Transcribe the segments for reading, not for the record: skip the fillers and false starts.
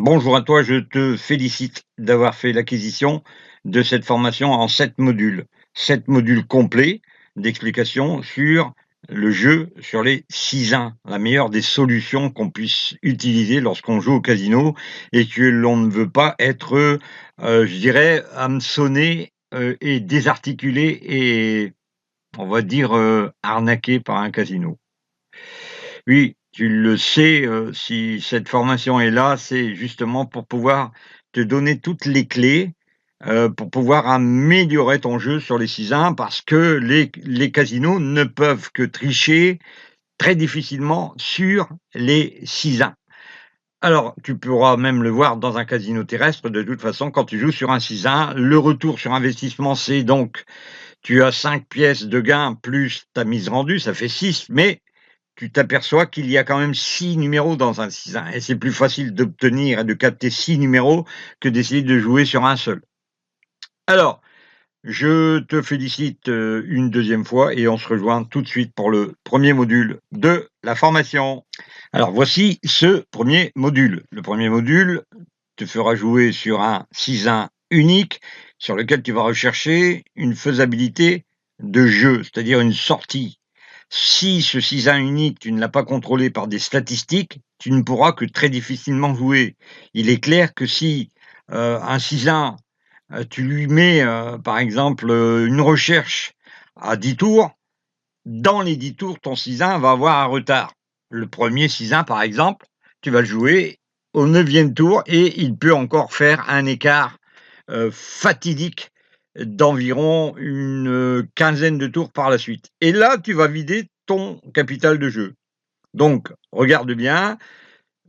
Bonjour à toi, je te félicite d'avoir fait l'acquisition de cette formation en 7 modules. 7 modules complets d'explications sur le jeu sur les 6 la meilleure des solutions qu'on puisse utiliser lorsqu'on joue au casino et que l'on ne veut pas être, je dirais, hameçonné, et désarticulé et on va dire, arnaqué par un casino. Oui, tu le sais, si cette formation est là, c'est justement pour pouvoir te donner toutes les clés, pour pouvoir améliorer ton jeu sur les 6 parce que les casinos ne peuvent que tricher très difficilement sur les 6. Alors, tu pourras même le voir dans un casino terrestre, de toute façon, quand tu joues sur un 6, le retour sur investissement, c'est donc tu as 5 pièces de gain plus ta mise rendue, ça fait 6, mais tu t'aperçois qu'il y a quand même 6 numéros dans un 6 et c'est plus facile d'obtenir et de capter 6 numéros que d'essayer de jouer sur un seul. Alors, je te félicite, une deuxième fois et on se rejoint tout de suite pour le premier module de la formation. Alors voici ce premier module. Le premier module te fera jouer sur un 6 unique sur lequel tu vas rechercher une faisabilité de jeu, c'est-à-dire une sortie. Si ce 6 unique, tu ne l'as pas contrôlé par des statistiques, tu ne pourras que très difficilement jouer. Il est clair que si, un 6 tu lui mets, par exemple, une recherche à 10 tours, dans les 10 tours, ton 6 va avoir un retard. Le premier 6 par exemple, tu vas le jouer au 9e tour et il peut encore faire un écart, fatidique d'environ une, quinzaine de tours par la suite et là, tu vas vider ton capital de jeu. Donc regarde bien,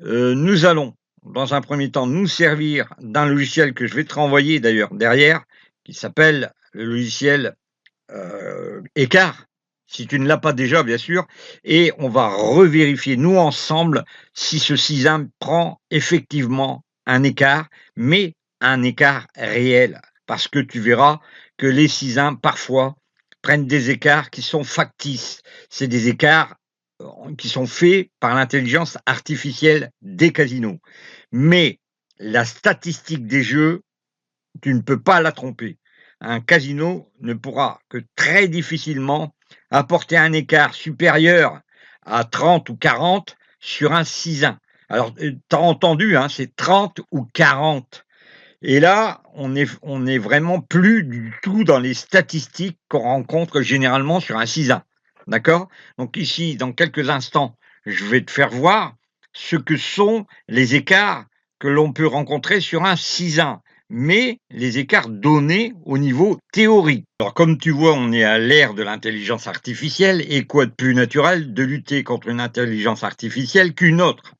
nous allons, dans un premier temps, nous servir d'un logiciel que je vais te renvoyer d'ailleurs derrière, qui s'appelle le logiciel, Écart, si tu ne l'as pas déjà bien sûr et on va revérifier nous ensemble si ce 6 prend effectivement un écart, mais un écart réel. Parce que tu verras que les 6 parfois prennent des écarts qui sont factices. C'est des écarts, qui sont faits par l'intelligence artificielle des casinos. Mais la statistique des jeux, tu ne peux pas la tromper. Un casino ne pourra que très difficilement apporter un écart supérieur à 30 ou 40 sur un 6-1. Alors, tu as entendu, hein, c'est 30 ou 40. Et là, on est vraiment plus du tout dans les statistiques qu'on rencontre généralement sur un 6-1. D'accord? Donc ici, dans quelques instants, je vais te faire voir ce que sont les écarts que l'on peut rencontrer sur un 6-1, mais les écarts donnés au niveau théorique. Alors comme tu vois, on est à l'ère de l'intelligence artificielle et quoi de plus naturel de lutter contre une intelligence artificielle qu'une autre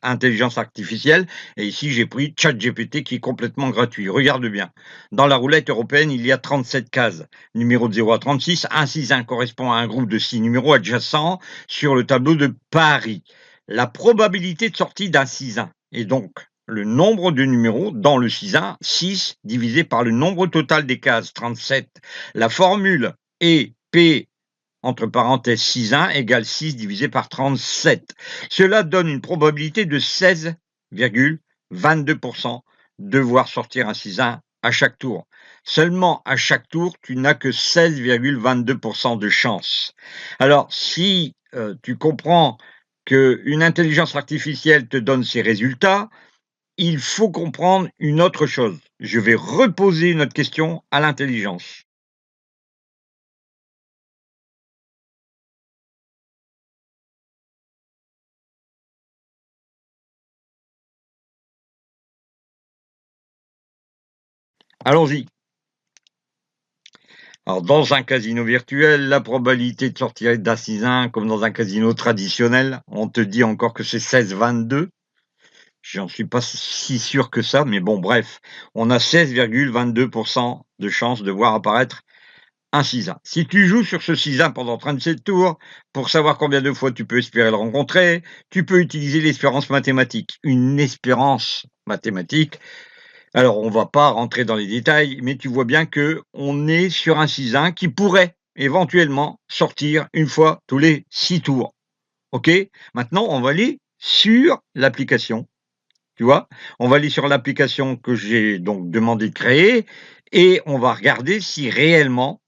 intelligence artificielle et ici, j'ai pris ChatGPT qui est complètement gratuit. Regarde bien. Dans la roulette européenne, il y a 37 cases. Numéro de 0 à 36. Un 6-1 correspond à un groupe de 6 numéros adjacents sur le tableau de Paris. La probabilité de sortie d'un 6-1 est donc le nombre de numéros dans le 6-1, 6 divisé par le nombre total des cases, 37. La formule est P entre parenthèses 6-1 égale 6 divisé par 37. Cela donne une probabilité de 16,22% de voir sortir un 6-1 à chaque tour. Seulement à chaque tour, tu n'as que 16,22% de chance. Alors, si tu comprends qu'une intelligence artificielle te donne ces résultats, il faut comprendre une autre chose. Je vais reposer une autre question à l'intelligence. Allons-y. Alors, dans un casino virtuel, la probabilité de sortir d'un 6-1, comme dans un casino traditionnel, on te dit encore que c'est 16,22. J'en suis pas si sûr que ça, mais bon, bref, on a 16,22% de chance de voir apparaître un 6-1. Si tu joues sur ce 6-1 pendant 37 tours, pour savoir combien de fois tu peux espérer le rencontrer, tu peux utiliser l'espérance mathématique. Une espérance mathématique, alors, on va pas rentrer dans les détails, mais tu vois bien que on est sur un 6-1 qui pourrait éventuellement sortir une fois tous les 6 tours. OK? Maintenant, on va aller sur l'application tu vois? On va aller sur l'application que j'ai donc demandé de créer et on va regarder si réellement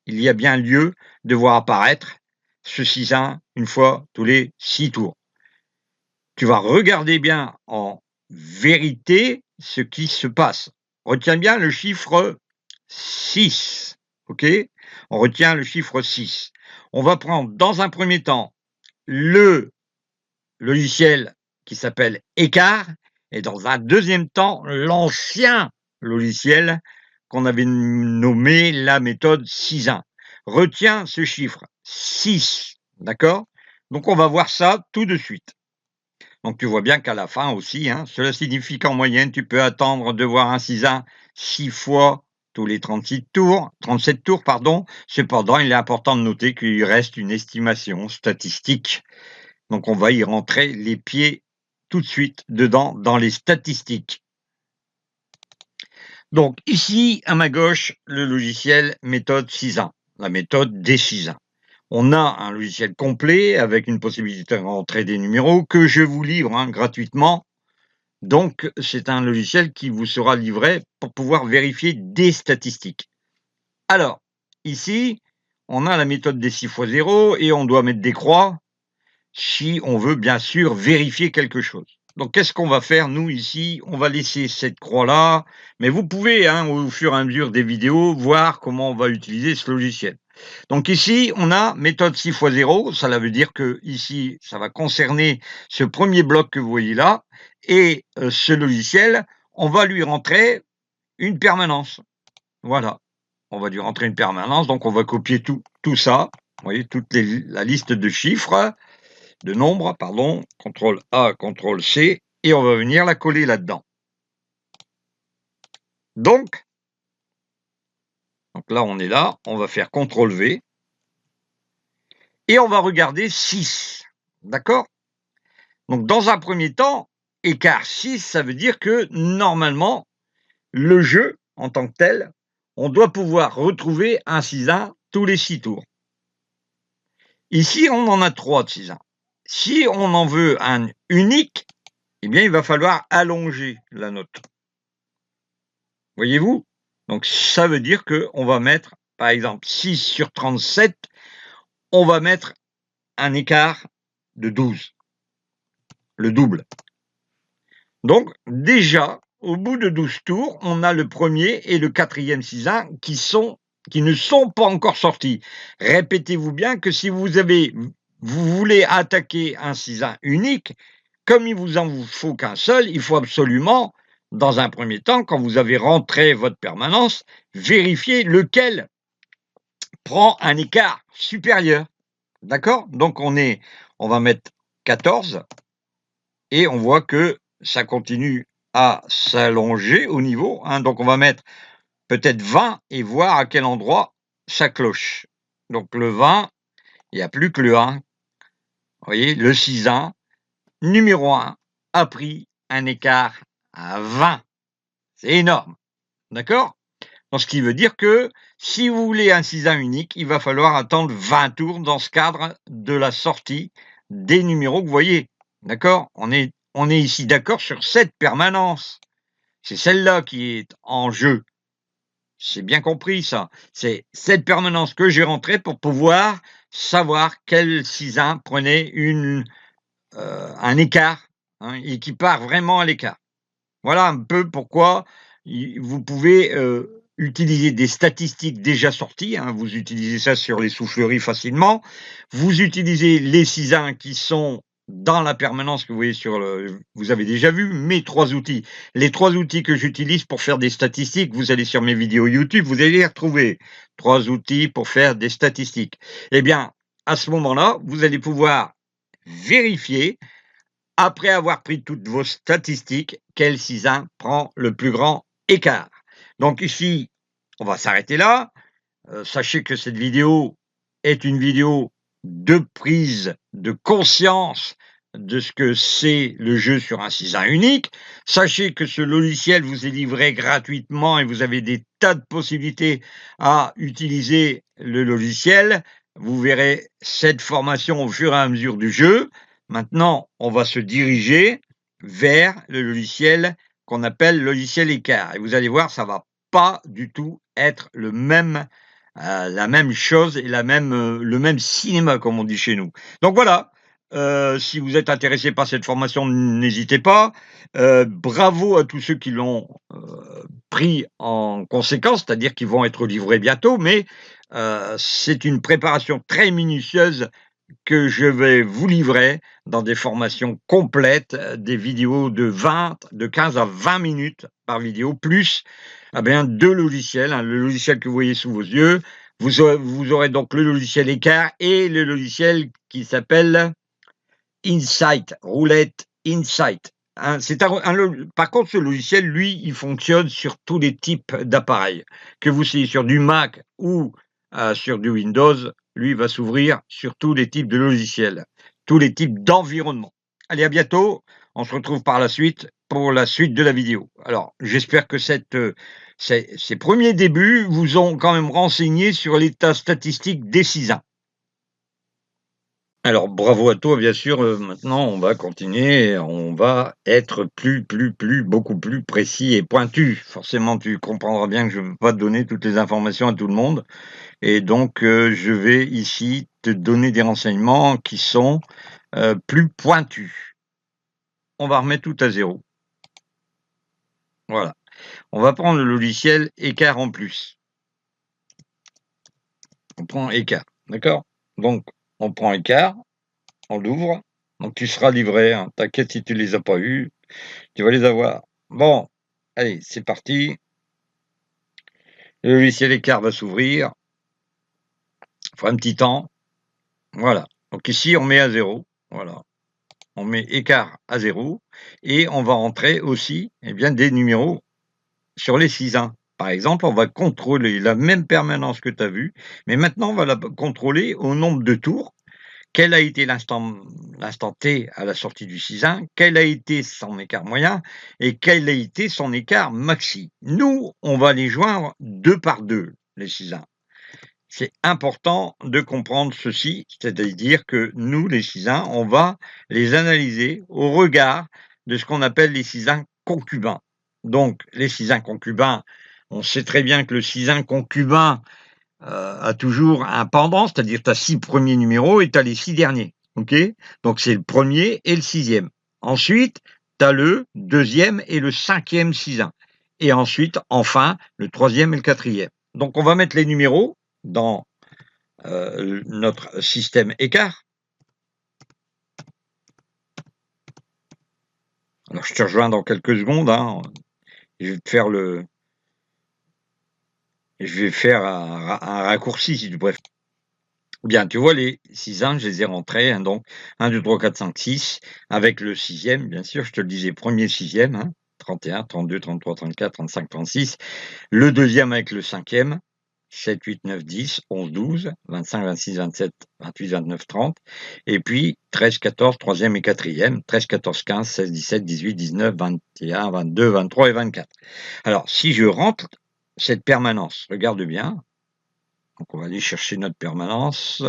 il y a bien lieu de voir apparaître ce 6-1 une fois tous les 6 tours. Tu vas regarder bien en vérité ce qui se passe. Retiens bien le chiffre 6, OK? On retient le chiffre 6. On va prendre dans un premier temps le logiciel qui s'appelle Écart et dans un deuxième temps, l'ancien logiciel qu'on avait nommé la méthode 6-1. Retiens ce chiffre 6, d'accord? Donc on va voir ça tout de suite. Donc tu vois bien qu'à la fin aussi, hein, cela signifie qu'en moyenne, tu peux attendre de voir un 6-1 6 fois tous les 37 tours, pardon. Cependant, il est important de noter qu'il reste une estimation statistique. Donc on va y rentrer les pieds tout de suite dedans dans les statistiques. Donc ici, à ma gauche, le logiciel méthode 6-1, la méthode des 6-1. On a un logiciel complet avec une possibilité de rentrer des numéros que je vous livre gratuitement. Donc, c'est un logiciel qui vous sera livré pour pouvoir vérifier des statistiques. Alors, ici, on a la méthode des 6 fois 0 et on doit mettre des croix si on veut bien sûr vérifier quelque chose. Donc, qu'est-ce qu'on va faire, nous, ici? On va laisser cette croix-là, mais vous pouvez, au fur et à mesure des vidéos, voir comment on va utiliser ce logiciel. Donc ici, on a méthode 6 fois 0, ça veut dire que ici, ça va concerner ce premier bloc que vous voyez là, et ce logiciel, on va lui rentrer une permanence. Voilà, on va lui rentrer une permanence, donc on va copier tout ça, vous voyez, la liste de chiffres, de nombres, pardon, CTRL A, CTRL C, et on va venir la coller là-dedans. Donc là, on est là, on va faire CTRL V, et on va regarder 6, d'accord? Donc dans un premier temps, écart 6, ça veut dire que normalement, le jeu, en tant que tel, on doit pouvoir retrouver un 6-1 tous les 6 tours. Ici, on en a 3 de 6-1. Si on en veut un unique, eh bien, il va falloir allonger la note. Voyez-vous? Donc ça veut dire qu'on va mettre, par exemple, 6 sur 37, on va mettre un écart de 12, le double. Donc déjà, au bout de 12 tours, on a le premier et le quatrième 6-1 qui ne sont pas encore sortis. Répétez-vous bien que si vous voulez attaquer un 6-1 unique, comme il vous en faut qu'un seul, il faut absolument, dans un premier temps, quand vous avez rentré votre permanence, vérifier lequel prend un écart supérieur. D'accord? Donc on va mettre 14 et on voit que ça continue à s'allonger au niveau. Donc on va mettre peut-être 20 et voir à quel endroit ça cloche. Donc le 20, il n'y a plus que le 1. Vous voyez, le 6-1, numéro 1, a pris un écart à 20. C'est énorme. D'accord? Donc ce qui veut dire que si vous voulez un 6-1 unique, il va falloir attendre 20 tours dans ce cadre de la sortie des numéros que vous voyez. D'accord? On est ici d'accord sur cette permanence. C'est celle-là qui est en jeu. C'est bien compris ça. C'est cette permanence que j'ai rentrée pour pouvoir savoir quel 6-1 prenait un écart, et qui part vraiment à l'écart. Voilà un peu pourquoi vous pouvez utiliser des statistiques déjà sorties. Vous utilisez ça sur les souffleries facilement. Vous utilisez les 6-1 qui sont dans la permanence que vous voyez vous avez déjà vu mes 3 outils. Les 3 outils que j'utilise pour faire des statistiques, vous allez sur mes vidéos YouTube, vous allez les retrouver. 3 outils pour faire des statistiques. Eh bien, à ce moment-là, vous allez pouvoir vérifier, après avoir pris toutes vos statistiques, quel 6-1 prend le plus grand écart. Donc ici, on va s'arrêter là. Sachez que cette vidéo est une vidéo de prise de conscience de ce que c'est le jeu sur un 6-1 unique. Sachez que ce logiciel vous est livré gratuitement et vous avez des tas de possibilités à utiliser le logiciel. Vous verrez cette formation au fur et à mesure du jeu. Maintenant, on va se diriger vers le logiciel qu'on appelle logiciel écart et vous allez voir, ça va pas du tout être la même chose et le même cinéma comme on dit chez nous. Donc voilà, si vous êtes intéressé par cette formation, n'hésitez pas. Bravo à tous ceux qui l'ont, pris en conséquence, c'est-à-dire qu'ils vont être livrés bientôt, mais c'est une préparation très minutieuse que je vais vous livrer dans des formations complètes, des vidéos de 15 à 20 minutes par vidéo, plus, ah bien, 2 logiciels, hein, le logiciel que vous voyez sous vos yeux. Vous aurez donc le logiciel écart et le logiciel qui s'appelle Insight, Roulette Insight. Hein, c'est par contre, ce logiciel, lui, il fonctionne sur tous les types d'appareils. Que vous soyez sur du Mac ou sur du Windows, lui, il va s'ouvrir sur tous les types de logiciels, tous les types d'environnements. Allez, à bientôt. On se retrouve par la suite pour la suite de la vidéo. Alors, j'espère que ces premiers débuts vous ont quand même renseigné sur l'état statistique des 6 ans. Alors bravo à toi bien sûr, maintenant on va continuer, on va être beaucoup plus précis et pointu. Forcément tu comprendras bien que je ne peux pas donner toutes les informations à tout le monde et donc je vais ici te donner des renseignements qui sont, plus pointus. On va remettre tout à zéro. Voilà. On va prendre le logiciel Écart en plus. On prend Écart, d'accord? Donc on prend Écart, on l'ouvre, donc tu seras livré, hein. T'inquiète si tu les as pas eus. Tu vas les avoir. Bon, allez, c'est parti. Le logiciel écart va s'ouvrir. Il faut un petit temps. Voilà. Donc ici, on met à 0. Voilà. On met écart à 0. Et on va entrer aussi des numéros sur les 6 1. Par exemple, on va contrôler la même permanence que tu as vue, mais maintenant, on va la contrôler au nombre de tours. Quel a été l'instant T à la sortie du 6-1? Quel a été son écart moyen? Et quel a été son écart maxi? Nous, on va les joindre 2 par 2, les 6-1. C'est important de comprendre ceci, c'est-à-dire que nous, les 6-1, on va les analyser au regard de ce qu'on appelle les 6-1 concubins. Donc, les 6-1 concubins, on sait très bien que le 6-1 concubin a toujours un pendant, c'est-à-dire tu as 6 premiers numéros et tu as les 6 derniers. OK? Donc c'est le premier et le 6e. Ensuite, tu as le 2e et le 5e 6-1. Et ensuite, enfin, le 3e et le 4e. Donc on va mettre les numéros dans notre système écart. Alors je te rejoins dans quelques secondes, hein. Je vais faire un raccourci si tu préfères. Bien, tu vois les 6 1, je les ai rentrés, hein, donc 1, 2, 3, 4, 5, 6, avec le 6e, bien sûr, je te le disais, premier 6e, hein, 31, 32, 33, 34, 35, 36. Le deuxième avec le 5e, 7, 8, 9, 10, 11, 12, 25, 26, 27, 28, 29, 30. Et puis 13, 14, troisième et quatrième, 13, 14, 15, 16, 17, 18, 19, 21, 22, 23 et 24. Alors, si je rentre cette permanence, regarde bien, donc on va aller chercher notre permanence.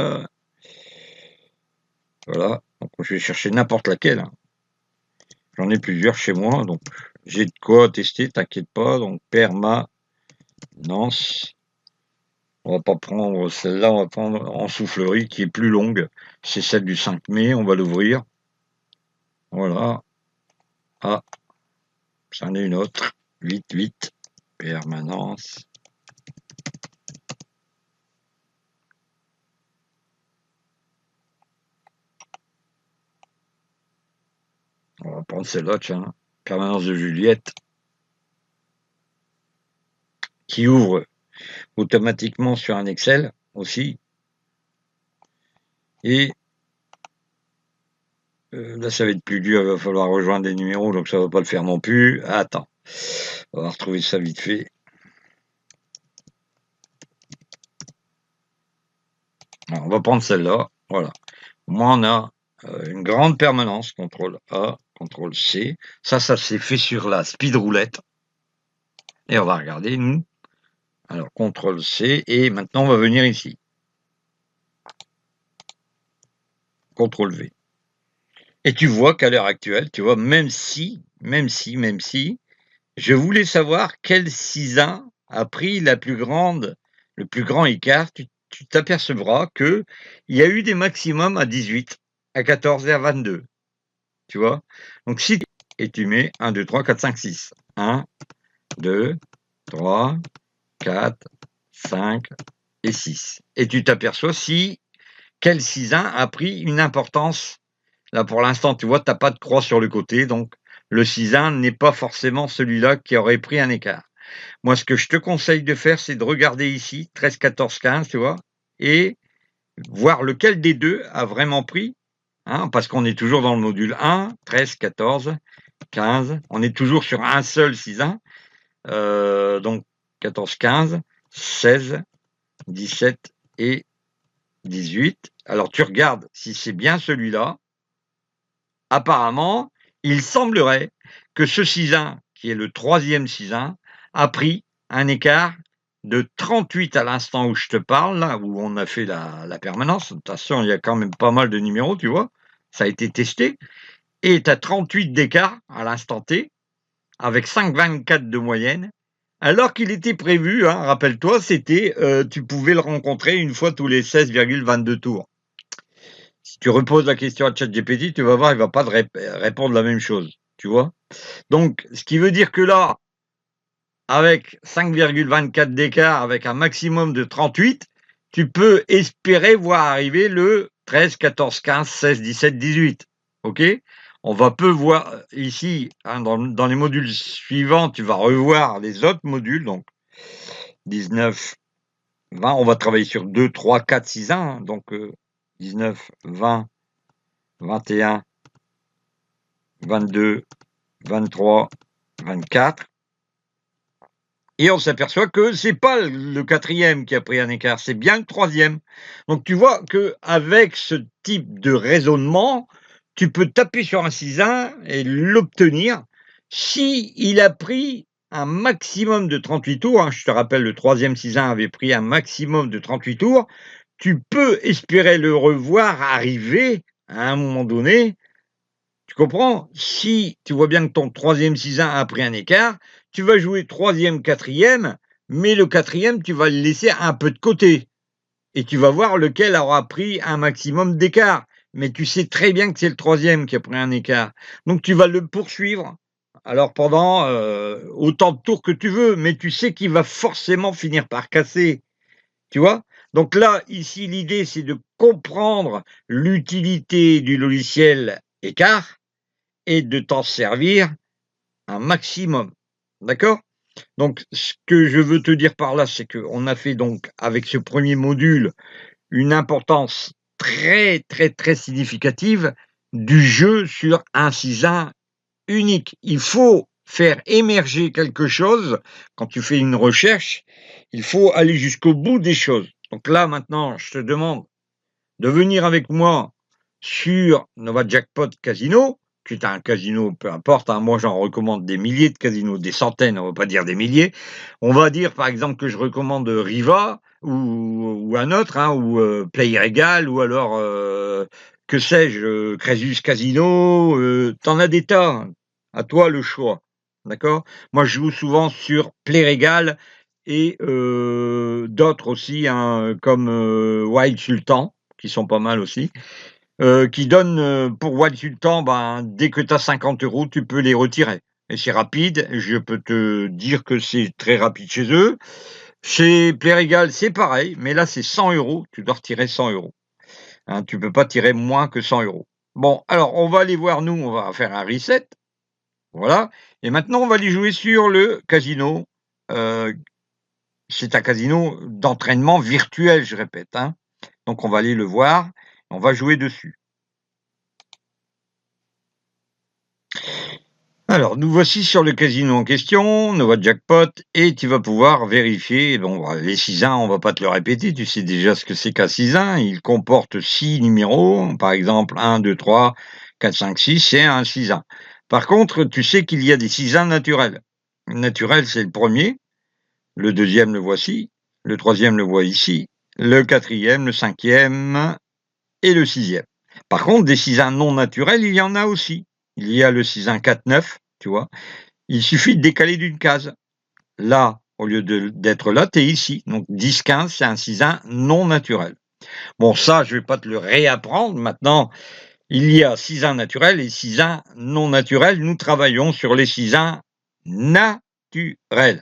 Voilà, donc je vais chercher n'importe laquelle, hein. J'en ai plusieurs chez moi, donc j'ai de quoi tester, t'inquiète pas. Donc permanence. On va pas prendre celle-là, on va prendre en soufflerie qui est plus longue. C'est celle du 5 mai, on va l'ouvrir. Voilà. Ah, j'en ai une autre. Vite, vite. Permanence. On va prendre celle-là, tiens. Permanence de Juliette. Qui ouvre automatiquement sur un Excel aussi. Et là, ça va être plus dur, il va falloir rejoindre des numéros, donc ça va pas le faire non plus. Attends, on va retrouver ça vite fait. Alors, on va prendre celle-là, voilà. Au moins, on a une grande permanence, CTRL A, CTRL C. Ça s'est fait sur la speed roulette. Et on va regarder, nous. Alors, CTRL C, et maintenant, on va venir ici. CTRL V. Et tu vois qu'à l'heure actuelle, tu vois, même si, je voulais savoir quel Cisin a pris le plus grand écart. Tu t'apercevras qu'il y a eu des maximums à 18, à 14 et à 22, tu vois? Donc si et tu mets 1, 2, 3, 4, 5, 6. 1, 2, 3, 4, 5 et 6. Et tu t'aperçois si quel Cisin a pris une importance. Là, pour l'instant, tu vois, tu as pas de croix sur le côté, donc le Cisin n'est pas forcément celui-là qui aurait pris un écart. Moi, ce que je te conseille de faire, c'est de regarder ici, 13, 14, 15, tu vois, et voir lequel des 2 a vraiment pris, hein, parce qu'on est toujours dans le module 1, 13, 14, 15. On est toujours sur un seul Cisin, donc 14, 15, 16, 17 et 18. Alors tu regardes si c'est bien celui-là. Apparemment, il semblerait que ce Cisin, qui est le 3e Cisin, a pris un écart de 38 à l'instant où je te parle, là où on a fait la permanence. Attention, il y a quand même pas mal de numéros, tu vois? Ça a été testé et tu as 38 d'écart à l'instant T, avec 5,24 de moyenne, alors qu'il était prévu, hein, rappelle-toi, c'était, tu pouvais le rencontrer une fois tous les 16,22 tours. Si tu reposes la question à ChatGPT, tu vas voir, il va pas te répondre la même chose, tu vois? Donc, ce qui veut dire que là, avec 5,24 d'écart, avec un maximum de 38, tu peux espérer voir arriver le 13, 14, 15, 16, 17, 18. OK? On va peu voir ici, hein, dans les modules suivants, tu vas revoir les autres modules, donc 19, 20. On va travailler sur 2, 3, 4, 6, 1, hein, donc 19, 20, 21, 22, 23, 24. Et on s'aperçoit que c'est pas le 4e qui a pris un écart, c'est bien le 3e. Donc tu vois qu'avec ce type de raisonnement, tu peux taper sur un cisin et l'obtenir si il a pris un maximum de 38 tours, hein. Je te rappelle, le 3e cisin avait pris un maximum de 38 tours. Tu peux espérer le revoir arriver à un moment donné. Tu comprends? Si tu vois bien que ton 3e cisin a pris un écart, tu vas jouer 3e, 4e, mais le 4e, tu vas le laisser un peu de côté et tu vas voir lequel aura pris un maximum d'écart. Mais tu sais très bien que c'est le 3e qui a pris un écart. Donc tu vas le poursuivre, alors pendant, autant de tours que tu veux, mais tu sais qu'il va forcément finir par casser, tu vois? Donc là, ici, l'idée, c'est de comprendre l'utilité du logiciel écart et de t'en servir un maximum. D'accord? Donc, ce que je veux te dire par là, c'est qu'on a fait donc, avec ce premier module, une importance très, très, très significative du jeu sur un cisin unique. Il faut faire émerger quelque chose. Quand tu fais une recherche, il faut aller jusqu'au bout des choses. Donc là, maintenant, je te demande de venir avec moi sur Nova Jackpot Casino, qui est un casino, peu importe, hein, moi j'en recommande des milliers de casinos, des centaines, on va pas dire des milliers. On va dire par exemple que je recommande Riva ou un autre, hein, ou Play Regal, ou alors, que sais-je, Crésus Casino, tu as des tas, hein. À toi le choix, d'accord? Moi je joue souvent sur Play Regal et d'autres aussi, hein, comme, Wild Sultan, qui sont pas mal aussi, qui donnent, pour Wild Sultan, ben, dès que tu as 50 €, tu peux les retirer et c'est rapide. Je peux te dire que c'est très rapide chez eux. Chez Playregal, c'est pareil, mais là, c'est 100 €, tu dois retirer 100 €, hein, tu peux pas tirer moins que 100 €. Bon, alors on va aller voir, nous, on va faire un reset, voilà, et maintenant on va aller jouer sur le casino, heu, c'est un casino d'entraînement virtuel, je répète, hein, donc on va aller le voir, on va jouer dessus. Alors, nous voici sur le casino en question, Nova Jackpot, et tu vas pouvoir vérifier. Bon, bah, les 6 on va pas te le répéter, tu sais déjà ce que c'est qu'un 6. Il comporte 6 numéros, par exemple 1, 2, 3, 4, 5, 6, c'est un 6. Par contre, tu sais qu'il y a des 6 naturels. Naturel, c'est le premier, le deuxième, le voici, le troisième, le voit ici, le quatrième, le cinquième et le sixième. Par contre, des 6 non naturels, il y en a aussi. Il y a le 6 4-9, tu vois? Il suffit de décaler d'une case. Là, au lieu d'être là, tu es ici. Donc 10-15, c'est un 6 non naturel. Bon, ça, je vais pas te le réapprendre. Maintenant, il y a 6 naturels et 6 non naturels. Nous travaillons sur les 6 naturels.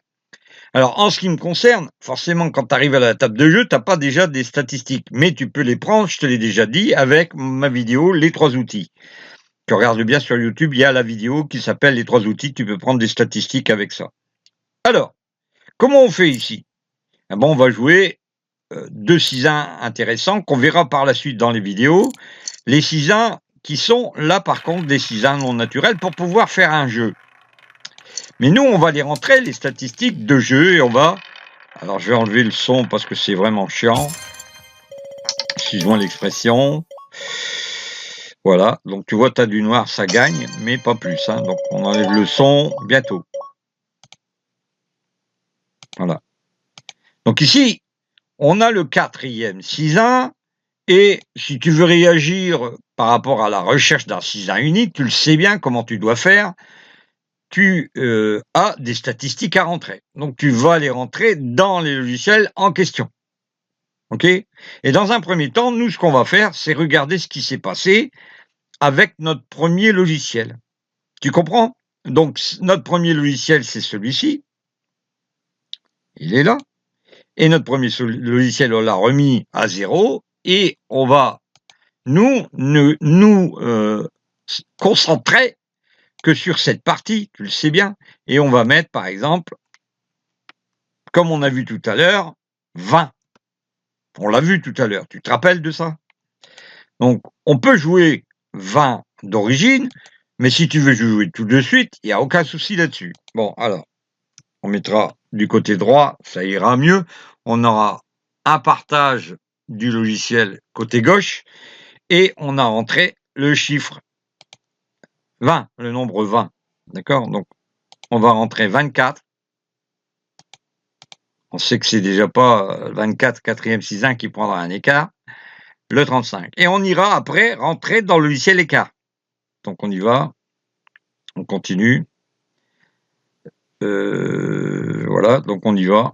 Alors, en ce qui me concerne, forcément, quand tu arrives à la table de jeu, tu as pas déjà des statistiques, mais tu peux les prendre, je te l'ai déjà dit, avec ma vidéo «Les 3 outils». Tu regardes bien sur YouTube, il y a la vidéo qui s'appelle «Les 3 outils», tu peux prendre des statistiques avec ça. Alors, comment on fait ici? Ah ben, on va jouer, 2 6 intéressants qu'on verra par la suite dans les vidéos. Les 6 qui sont là, par contre, des 6 non naturels pour pouvoir faire un jeu. Mais nous, on va les rentrer, les statistiques de jeu, et on va... Alors, je vais enlever le son parce que c'est vraiment chiant. Excuse-moi l'expression. Voilà, donc tu vois, tu as du noir, ça gagne, mais pas plus, hein. Donc on enlève le son bientôt. Voilà. Donc ici, on a le 4e 6-1, et si tu veux réagir par rapport à la recherche d'un 6-1 unique, tu le sais bien comment tu dois faire. Tu as des statistiques à rentrer. Donc tu vas les rentrer dans les logiciels en question. OK? Et dans un premier temps, nous, ce qu'on va faire, c'est regarder ce qui s'est passé avec notre premier logiciel. Tu comprends? Donc notre premier logiciel, c'est celui-ci. Il est là. Et notre premier logiciel, on l'a remis à 0 et on va nous concentrer que sur cette partie, tu le sais bien, et on va mettre, par exemple, comme on a vu tout à l'heure, 20. On l'a vu tout à l'heure, tu te rappelles de ça? Donc, on peut jouer 20 d'origine, mais si tu veux jouer tout de suite, il n'y a aucun souci là-dessus. Bon, alors, on mettra du côté droit, ça ira mieux. On aura un partage du logiciel côté gauche, et on a rentré le chiffre 20, le nombre 20. D'accord? Donc, on va rentrer 24. On sait que c'est déjà pas 24, 4e 6-1 qui prendra un écart. Le 35. Et on ira après rentrer dans le logiciel écart. Donc on y va, on continue. Voilà, donc on y va.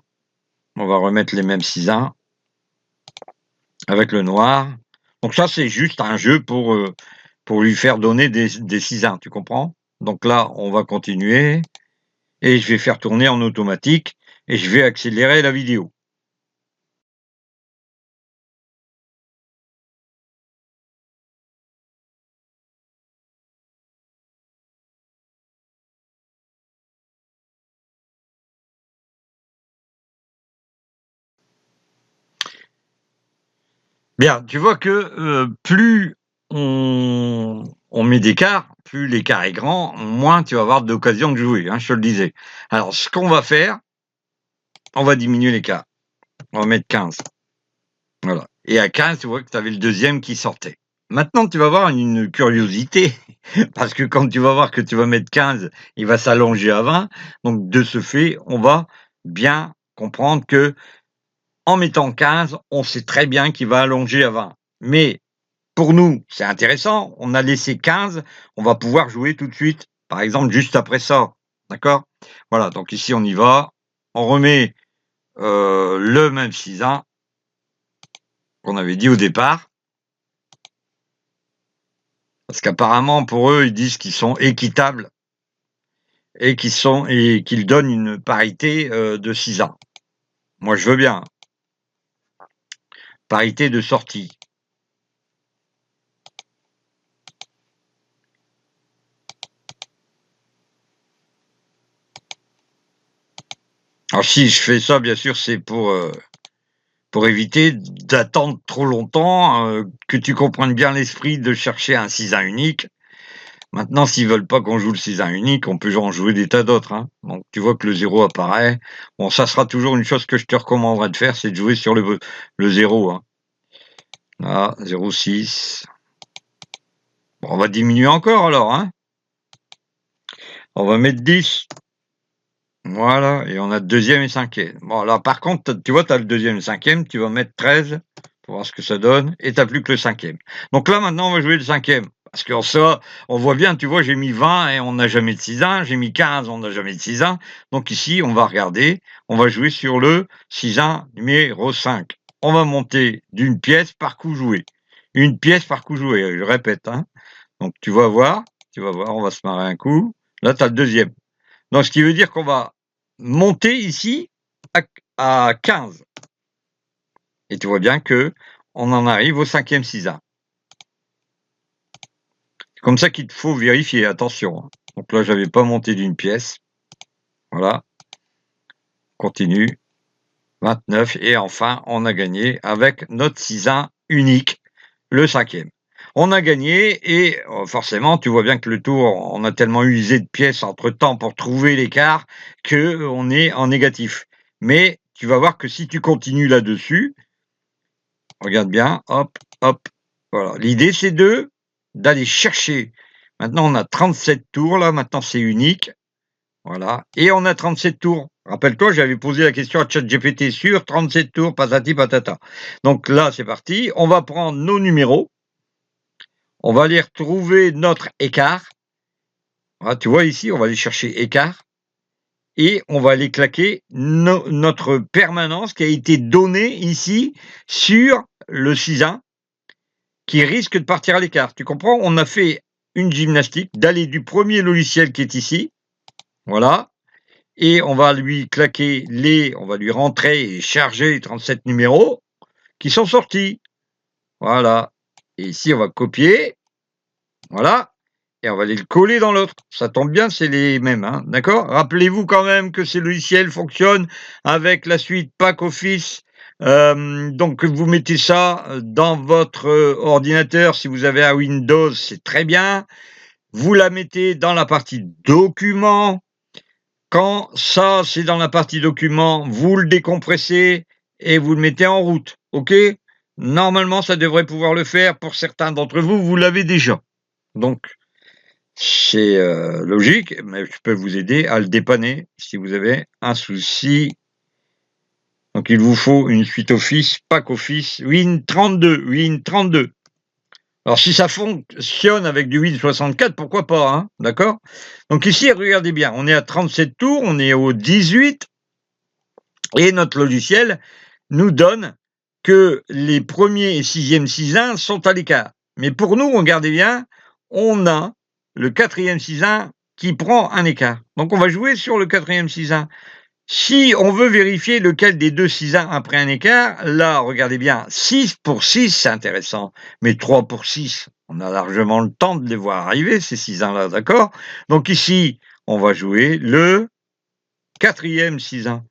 On va remettre les mêmes 6-1 avec le noir. Donc ça, c'est juste un jeu pour lui faire donner des 6-1, tu comprends? Donc là, on va continuer et je vais faire tourner en automatique et je vais accélérer la vidéo. Bien, tu vois que plus on met d'écart, plus l'écart est grand, moins tu vas avoir d'occasion de jouer, hein, je te le disais. Alors, ce qu'on va faire, on va diminuer l'écart. On va mettre 15. Voilà. Et à 15, tu vois que tu avais le deuxième qui sortait. Maintenant, tu vas avoir une curiosité, parce que quand tu vas voir que tu vas mettre 15, il va s'allonger à 20. Donc, de ce fait, on va bien comprendre que en mettant 15, on sait très bien qu'il va allonger à 20. Mais pour nous, c'est intéressant, on a laissé 15, on va pouvoir jouer tout de suite, par exemple, juste après ça, d'accord? Voilà, donc ici, on y va, on remet, le même 6-1 qu'on avait dit au départ. Parce qu'apparemment, pour eux, ils disent qu'ils sont équitables et qu'ils donnent une parité, de 6-1. Moi, je veux bien, parité de sortie. Alors si je fais ça, bien sûr, c'est pour éviter d'attendre trop longtemps, que tu comprennes bien l'esprit de chercher un 6-1 unique. Maintenant, s'ils veulent pas qu'on joue le 6-1 unique, on peut en jouer des tas d'autres, hein. Donc tu vois que le 0 apparaît. Bon, ça sera toujours une chose que je te recommanderais de faire, c'est de jouer sur le 0, hein. Là, 0,6. Bon, on va diminuer encore alors, hein. On va mettre 10. Voilà, et on a 2e et 5e. Bon, là, par contre, tu vois, tu as le 2e et 5e, tu vas mettre 13 pour voir ce que ça donne, et tu as plus que le 5e. Donc là, maintenant, on va jouer le 5e. Parce qu'en ça, on voit bien, tu vois, j'ai mis 20 et on n'a jamais de 6-1, j'ai mis 15, on n'a jamais de 6-1. Donc ici, on va regarder, on va jouer sur le 6-1 numéro 5. On va monter d'une pièce par coup joué. Une pièce par coup joué, je répète. Hein. Donc tu vas voir, on va se marrer un coup. Là, tu as le 2e. Donc ce qui veut dire qu'on va monter ici à 15. Et tu vois bien que on en arrive au 5e 6-1. C'est comme ça qu'il faut vérifier, attention. Hein. Donc là, j'avais pas monté d'une pièce. Voilà. Continue. 29. Et enfin, on a gagné avec notre 6-1 unique, le 5e. On a gagné et forcément, tu vois bien que le tour, on a tellement usé de pièces entre-temps pour trouver l'écart qu'on est en négatif. Mais tu vas voir que si tu continues là-dessus, regarde bien, hop, hop, voilà. L'idée, c'est d'aller chercher. Maintenant, on a 37 tours, là, maintenant c'est unique. Voilà. Et on a 37 tours. Rappelle-toi, j'avais posé la question à ChatGPT sur 37 tours, patati patata. Donc là, c'est parti. On va prendre nos numéros. On va aller retrouver notre écart. Voilà, tu vois ici, on va aller chercher écart. Et on va aller claquer notre permanence qui a été donnée ici sur le 6-1 qui risque de partir à l'écart. Tu comprends? On a fait une gymnastique d'aller du premier logiciel qui est ici. Voilà. Et on va lui claquer on va lui rentrer et charger les 37 numéros qui sont sortis. Voilà. Et ici, on va copier. Voilà. Et on va aller le coller dans l'autre. Ça tombe bien, c'est les mêmes. Hein, d'accord? Rappelez-vous quand même que ces logiciels fonctionnent avec la suite Pack Office. Donc, vous mettez ça dans votre ordinateur. Si vous avez un Windows, c'est très bien. Vous la mettez dans la partie documents. Quand ça, c'est dans la partie documents, vous le décompressez et vous le mettez en route. OK? Normalement, ça devrait pouvoir le faire. Pour certains d'entre vous, vous l'avez déjà. Donc, c'est logique, mais je peux vous aider à le dépanner si vous avez un souci. Donc, il vous faut une suite Office, Pack Office, Win32. Alors, si ça fonctionne avec du Win64, pourquoi pas, hein, d'accord? Donc ici, regardez bien, on est à 37 tours, on est au 18, et notre logiciel nous donne que les premiers et 6e 6-1 sont à l'écart. Mais pour nous, regardez bien, on a le 4e 6-1 qui prend un écart. Donc on va jouer sur le 4e 6-1. Si on veut vérifier lequel des deux 6-1 a pris un écart, là, regardez bien, 6 pour 6, c'est intéressant. Mais 3 pour 6, on a largement le temps de les voir arriver, ces 6-1-là, d'accord? Donc ici, on va jouer le 4e 6-1.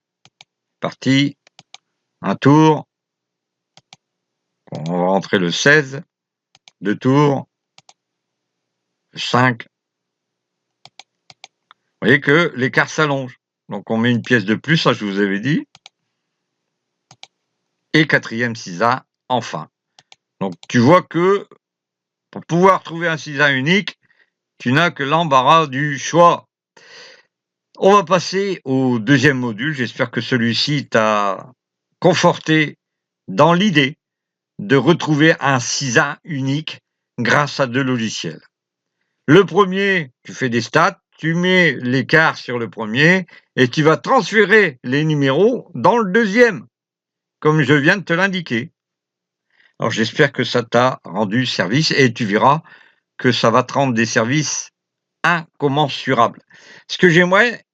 Parti, un tour. On va rentrer le 16, 2 tours, 5. Vous voyez que l'écart s'allonge. Donc on met une pièce de plus, ça je vous avais dit. Et 4e 6-1, enfin. Donc tu vois que pour pouvoir trouver un 6-1 unique, tu n'as que l'embarras du choix. On va passer au 2e module. J'espère que celui-ci t'a conforté dans l'idée de retrouver un 6-1 unique grâce à 2 logiciels. Le premier, tu fais des stats, tu mets l'écart sur le premier et tu vas transférer les numéros dans le 2e, comme je viens de te l'indiquer. Alors j'espère que ça t'a rendu service et tu verras que ça va te rendre des services incommensurables. Ce que j'aimerais,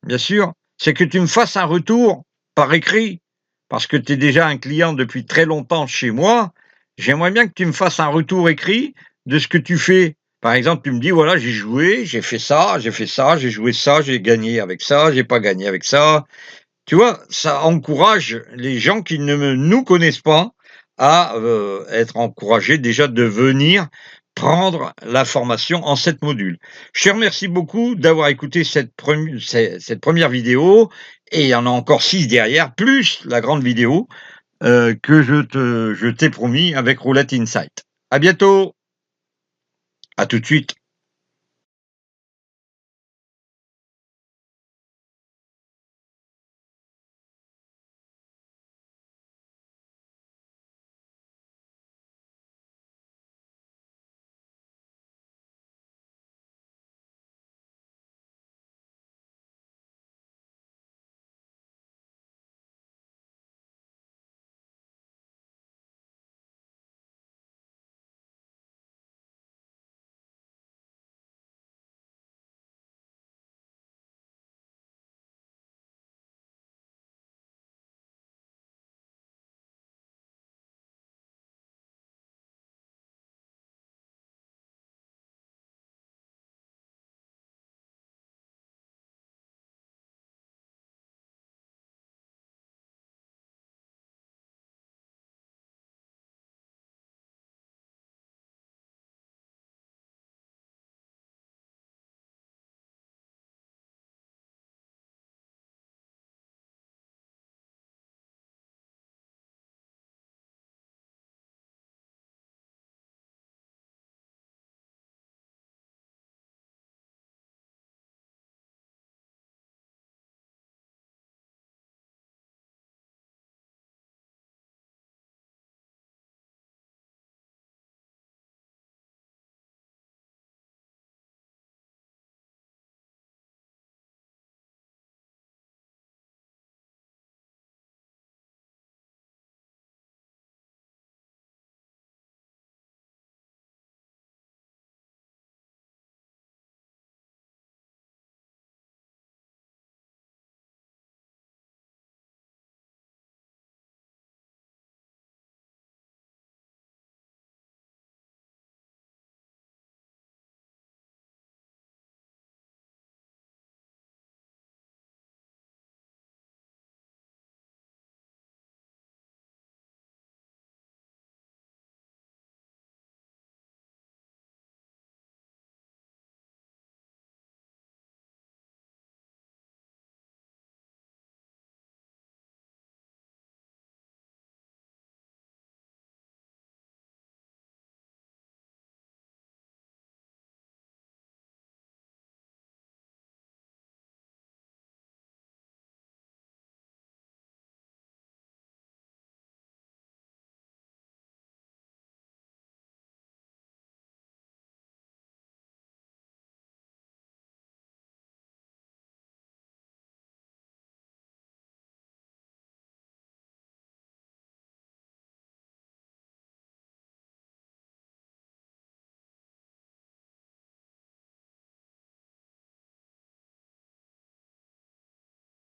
bien sûr, c'est que tu me fasses un retour par écrit, parce que tu es déjà un client depuis très longtemps chez moi. J'aimerais bien que tu me fasses un retour écrit de ce que tu fais. Par exemple, tu me dis, voilà, j'ai joué, j'ai fait ça, j'ai joué ça, j'ai gagné avec ça, j'ai pas gagné avec ça. Tu vois, ça encourage les gens qui nous connaissent pas à être encouragés déjà de venir prendre la formation en 7 modules. Je te remercie beaucoup d'avoir écouté cette première vidéo et il y en a encore 6 derrière, plus la grande vidéo que je t'ai promis avec Roulette Insight. À bientôt, à tout de suite.